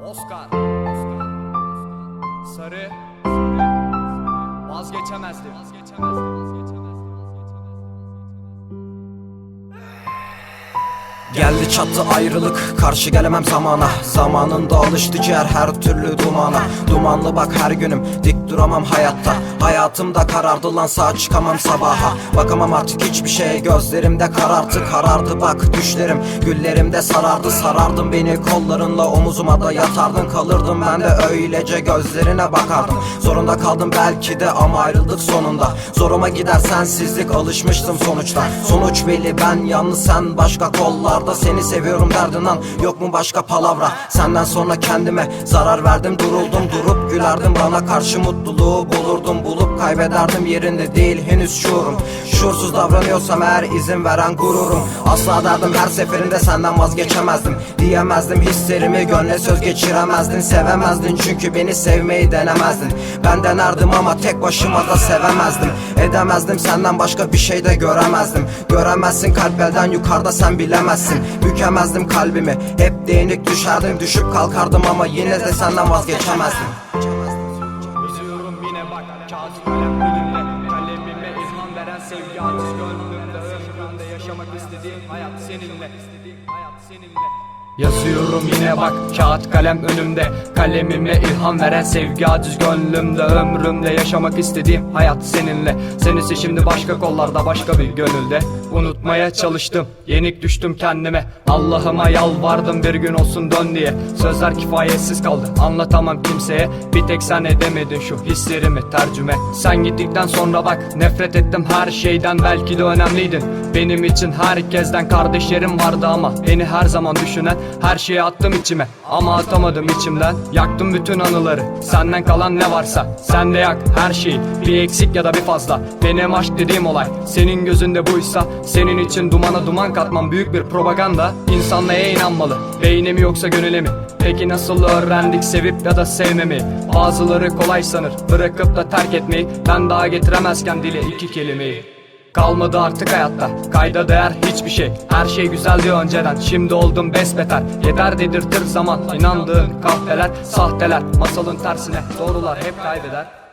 Oscar. Sarı. Vazgeçemezdim. Geldi çattı ayrılık, karşı gelemem zamana. Zamanında alıştı ciğer her türlü dumana. Dumanlı bak her günüm, dik duramam hayatta. Hayatımda karardı lan, sağ çıkamam sabaha. Bakamam artık hiçbir şeye, gözlerimde karartı. Karardı bak düşlerim, güllerimde sarardı. Sarardın beni kollarınla, omuzuma da yatardın. Kalırdım ben de öylece gözlerine bakardım. Zorunda kaldım belki de ama ayrıldık sonunda. Zoruma gider sensizlik, alışmıştım sonuçta. Sonuç belli, ben yalnız sen başka kollarda. Seni seviyorum derdin lan, yok mu başka palavra? Senden sonra kendime zarar verdim, duruldum. Durup gülerdim, bana karşı mutluluğu bulurdum. Bulup kaybederdim, yerinde değil henüz şuurum. Şuursuz davranıyorsam eğer izin veren gururum. Asla derdim her seferinde senden vazgeçemezdim. Diyemezdim hislerimi, gönle söz geçiremezdin. Sevemezdin çünkü beni sevmeyi denemezdin. Ben denerdim ama tek başıma da sevemezdim. Edemezdim, senden başka bir şey de göremezdim. Göremezsin kalp elden yukarıda, sen bilemezsin. Bükemezdim kalbimi, hep değnek düşerdim. Düşüp kalkardım ama yine de senden vazgeçemezdim. Yazıyorum yine bak kağıt kalem önümde. Kalemime ilham veren sevgi aciz gönlümde. Ömrümde yaşamak istediğim hayat seninle. Yazıyorum yine bak kağıt kalem önümde. Kalemime ilham veren sevgi aciz gönlümde. Ömrümde yaşamak istediğim hayat seninle. Senisi şimdi başka kollarda, başka bir gönülde. Unutmaya çalıştım, yenik düştüm kendime. Allah'ıma yalvardım bir gün olsun dön diye. Sözler kifayetsiz kaldı, anlatamam kimseye. Bir tek sen edemedin şu hislerimi tercüme. Sen gittikten sonra bak nefret ettim her şeyden. Belki de önemliydin benim için, herkesten. Kardeşlerim vardı ama beni her zaman düşünen. Her şeyi attım içime ama atamadım içimden. Yaktım bütün anıları, senden kalan ne varsa. Sen de yak her şeyi, bir eksik ya da bir fazla. Benim aşk dediğim olay senin gözünde buysa, senin için dumana duman katmam büyük bir propaganda. İnsan neye inanmalı, beyne mi yoksa gönüle mi? Peki nasıl öğrendik sevip ya da sevmemeyi? Bazıları kolay sanır bırakıp da terk etmeyi. Ben daha getiremezken dile iki kelimeyi. Kalmadı artık hayatta kayda değer hiçbir şey. Her şey güzeldi önceden, şimdi oldum besbeter. Yeter dedirtir zaman, inandığın kahveler sahteler. Masalın tersine doğrular hep kaybeder.